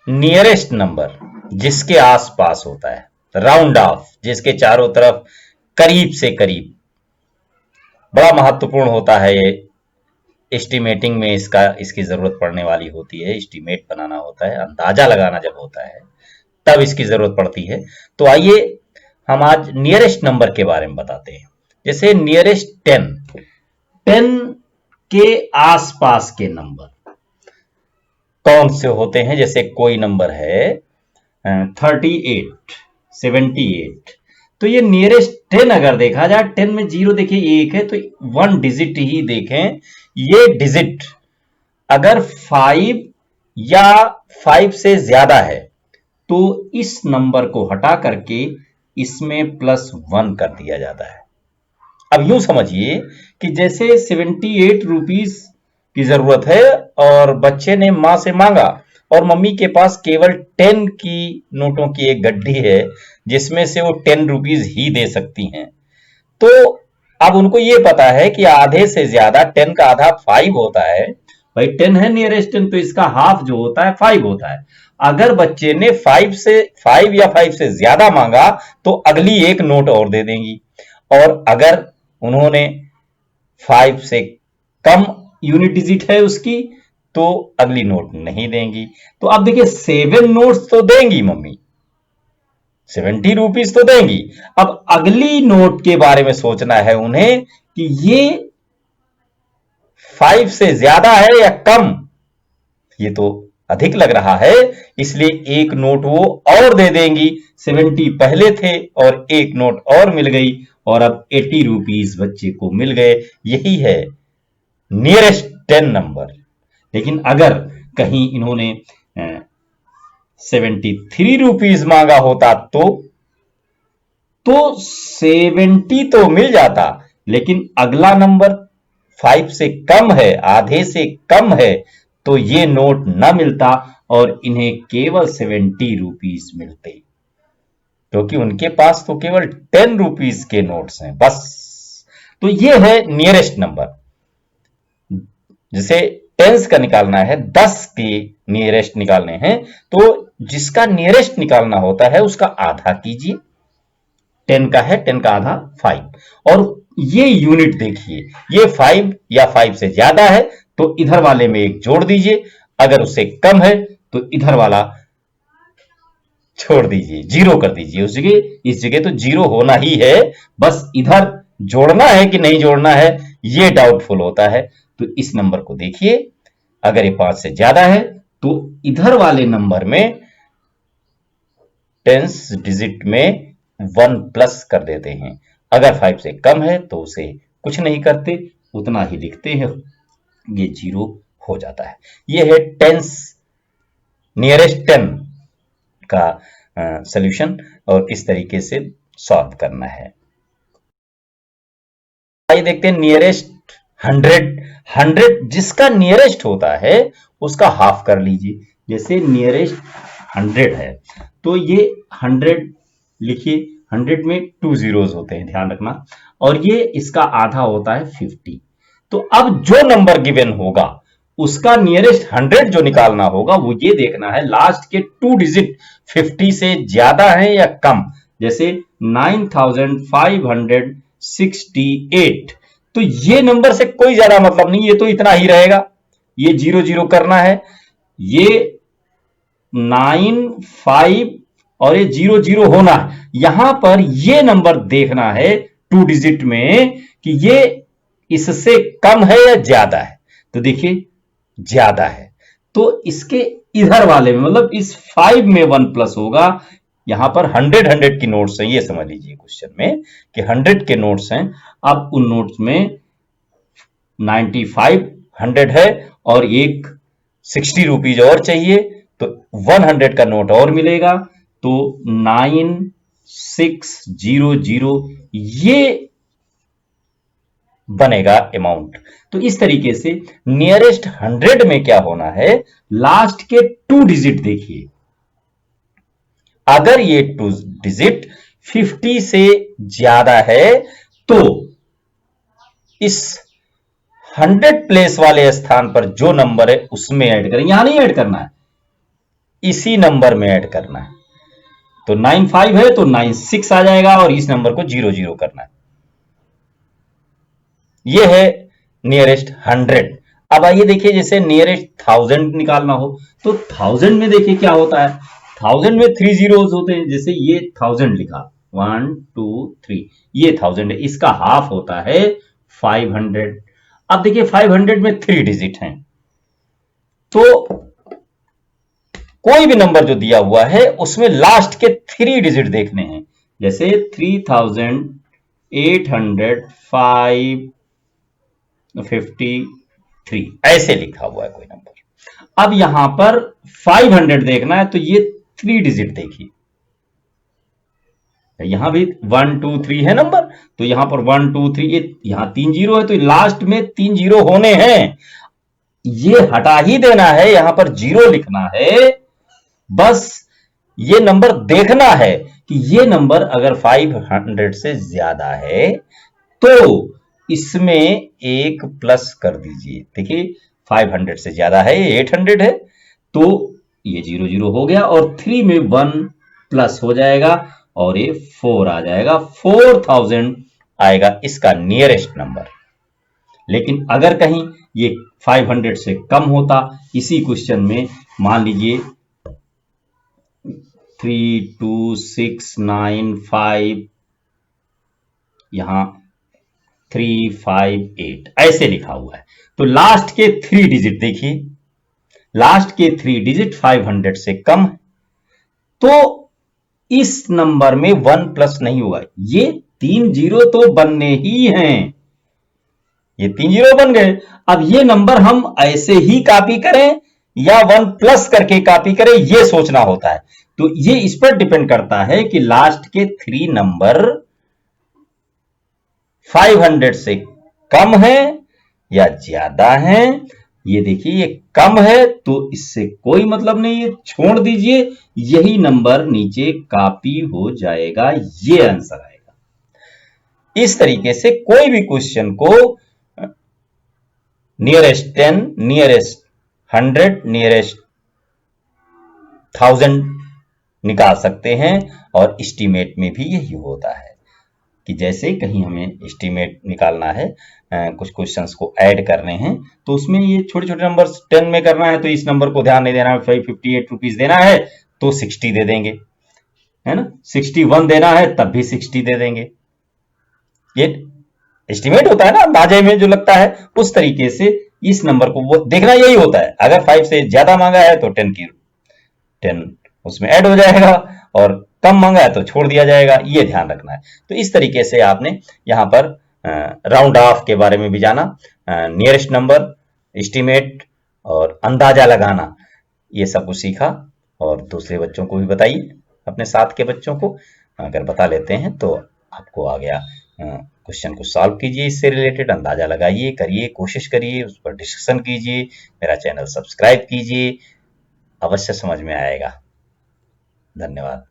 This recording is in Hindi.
नियरेस्ट नंबर जिसके आसपास होता है, राउंड ऑफ जिसके चारों तरफ करीब से करीब, बड़ा महत्वपूर्ण होता है ये। एस्टिमेटिंग में इसकी जरूरत पड़ने वाली होती है। एस्टिमेट बनाना होता है, अंदाजा लगाना जब होता है तब इसकी जरूरत पड़ती है। तो आइए हम आज नियरेस्ट नंबर के बारे में बताते हैं। जैसे नियरेस्ट 10 के आसपास के नंबर कौन से होते हैं। जैसे कोई नंबर है 38, 78, तो ये नियरेस्ट 10 अगर देखा जाए, 10 में जीरो देखिए एक है तो 1 डिजिट ही देखें। ये डिजिट अगर 5 या 5 से ज्यादा है तो इस नंबर को हटा करके इसमें +1 कर दिया जाता है। अब यूं समझिए कि जैसे 78 रुपीस की जरूरत है और बच्चे ने मां से मांगा और मम्मी के पास केवल 10 की नोटों की एक गड्डी है जिसमें से वो 10 रुपीस ही दे सकती हैं। तो अब उनको ये पता है कि आधे से ज्यादा 10 का आधा 5 होता है। भाई 10 है नियरेस्ट 10, तो इसका हाफ जो होता है 5 होता है। अगर बच्चे ने 5 या 5 से ज्यादा मांगा तो अगली एक नोट और दे देंगी, और अगर उन्होंने 5 से कम यूनिट डिजिट है उसकी तो अगली नोट नहीं देंगी। तो अब देखिए 7 नोट्स तो देंगी मम्मी, 70 रुपीस तो देंगी। अब अगली नोट के बारे में सोचना है उन्हें कि ये 5 से ज्यादा है या कम। ये तो अधिक लग रहा है, इसलिए एक नोट वो और दे देंगी। 70 पहले थे और एक नोट और मिल गई और अब 80 रुपीस बच्चे को मिल गए। यही है नियरेस्ट 10 नंबर। लेकिन अगर कहीं इन्होंने 73 रुपीस मांगा होता तो 70 तो मिल जाता, लेकिन अगला नंबर 5 से कम है, आधे से कम है, तो ये नोट न मिलता और इन्हें केवल 70 रुपीस मिलते, क्योंकि उनके पास तो केवल 10 रुपीस के नोट्स हैं बस। तो ये है नियरेस्ट नंबर। जैसे टेंस का निकालना है, 10 के नियरेस्ट निकालने हैं, तो जिसका नियरेस्ट निकालना होता है उसका आधा कीजिए। 10 का है, 10 का आधा 5, और ये यूनिट देखिए, ये 5 या 5 से ज्यादा है तो इधर वाले में एक जोड़ दीजिए, अगर उससे कम है तो इधर वाला छोड़ दीजिए, जीरो कर दीजिए उस जगह। इस जगह तो जीरो होना ही है, बस इधर जोड़ना है कि नहीं जोड़ना है ये डाउटफुल होता है। तो इस नंबर को देखिए, अगर ये 5 से ज्यादा है तो इधर वाले नंबर में टेंस डिजिट में 1 प्लस कर देते हैं। अगर 5 से कम है तो उसे कुछ नहीं करते, उतना ही लिखते हैं, ये जीरो हो जाता है। ये है टेंस नियरेस्ट 10 का सॉल्यूशन और किस तरीके से सॉल्व करना है। आइए देखते हैं नियरेस्ट 100 जिसका नियरेस्ट होता है उसका हाफ कर लीजिए। जैसे नियरेस्ट 100 है तो ये 100 लिखिए, 100 में 2 जीरोस होते हैं, ध्यान रखना, और ये इसका आधा होता है 50। तो अब जो नंबर गिवन होगा उसका नियरेस्ट 100 जो निकालना होगा वो ये देखना है लास्ट के 2 डिजिट 50 से ज्यादा है या कम। जैसे 9568, तो ये नंबर से कोई ज्यादा मतलब नहीं, ये तो इतना ही रहेगा, ये 0 0 करना है, ये 9 5 और ये 0 0 होना है। यहां पर ये नंबर देखना है 2 डिजिट में कि ये इससे कम है या ज्यादा है। तो देखिए ज्यादा है, तो इसके इधर वाले में मतलब इस 5 में 1 प्लस होगा। यहां पर 100 की नोट्स हैं, ये समझ लीजिए क्वेश्चन में कि 100 के नोट्स हैं। अब उन नोट्स में 95 100 है और एक 60 रुपीज और चाहिए, तो 100 का नोट और मिलेगा, तो 9600 ये बनेगा अमाउंट। तो इस तरीके से नियरेस्ट 100 में क्या होना है, लास्ट के 2 डिजिट देखिए, अगर ये 2 डिजिट 50 से ज्यादा है तो इस 100 प्लेस वाले स्थान पर जो नंबर है उसमें ऐड करें, यहां नहीं ऐड करना है, इसी नंबर में ऐड करना है। तो 95 है तो 96 आ जाएगा और इस नंबर को 00 करना है। ये है नियरेस्ट 100। अब आइए देखिए, जैसे नियरेस्ट 1000 निकालना हो तो 1000 में देखिए क्या होता है। 1000 में 3 जीरोस होते हैं। जैसे ये 1000 लिखा, 1 2 3, ये 1000 है, इसका हाफ होता है 500। अब देखिए 500 में 3 डिजिट हैं, तो कोई भी नंबर जो दिया हुआ है उसमें लास्ट के 3 डिजिट देखने हैं। जैसे 3853 ऐसे लिखा हुआ है कोई नंबर। अब यहां पर 500 देखना है, तो ये 3 डिजिट देखिए, यहां भी 1 2 3 है नंबर, तो यहां पर 1 2 3, ये यहां 3 जीरो है, तो लास्ट में 3 जीरो होने हैं, ये हटा ही देना है, यहां पर जीरो लिखना है। बस ये नंबर देखना है कि ये नंबर अगर 500 से ज्यादा है तो इसमें एक प्लस कर दीजिए। देखिए 500 से ज्यादा है, ये 800 है, तो ये 00 हो गया और 3 में 1 प्लस हो जाएगा और ये 4 आ जाएगा, 4000 आएगा इसका नियरेस्ट नंबर। लेकिन अगर कहीं ये 500 से कम होता, इसी क्वेश्चन में मान लीजिए 32695, यहां 358 ऐसे लिखा हुआ है, तो लास्ट के 3 डिजिट देखिए, लास्ट के 3 डिजिट 500 से कम है, तो इस नंबर में 1 प्लस नहीं होगा। ये 3 जीरो तो बनने ही हैं, ये 3 जीरो बन गए। अब ये नंबर हम ऐसे ही कॉपी करें या 1 प्लस करके कॉपी करें, ये सोचना होता है। तो ये इस पर डिपेंड करता है कि लास्ट के 3 नंबर 500 से कम है या ज्यादा है। ये देखिए ये कम है तो इससे कोई मतलब नहीं है, छोड़ दीजिए, यही नंबर नीचे कॉपी हो जाएगा, ये आंसर आएगा। इस तरीके से कोई भी क्वेश्चन को नियरेस्ट 10, नियरेस्ट 100, नियरेस्ट 1000 निकाल सकते हैं। और एस्टीमेट में भी यही होता है कि जैसे कहीं हमें एस्टीमेट निकालना है, कुछ क्वेश्चंस को ऐड करने हैं, तो उसमें ये छोटे छोटे नंबर 10 में करना है, तो इस नंबर को ध्यान नहीं देना है, 58 रुपीज देना है तो 60 दे देंगे, है ना। 61 देना है तब भी 60 दे देंगे। ये एस्टीमेट होता है ना, अंदाजे में जो लगता है, उस तरीके से इस नंबर को वो देखना यही होता है। अगर 5 से ज्यादा मांगा है तो 10 उसमें ऐड हो जाएगा और कम मांगा है तो छोड़ दिया जाएगा, ये ध्यान रखना है। तो इस तरीके से आपने यहाँ पर राउंड ऑफ के बारे में भी जाना, नियरेस्ट नंबर, एस्टीमेट और अंदाजा लगाना, ये सब कुछ सीखा। और दूसरे बच्चों को भी बताइए, अपने साथ के बच्चों को अगर बता लेते हैं तो आपको आ गया। क्वेश्चन को सॉल्व कीजिए, इससे रिलेटेड अंदाजा लगाइए, करिए, कोशिश करिए, उस पर डिस्कशन कीजिए, मेरा चैनल सब्सक्राइब कीजिए, अवश्य समझ में आएगा। धन्यवाद।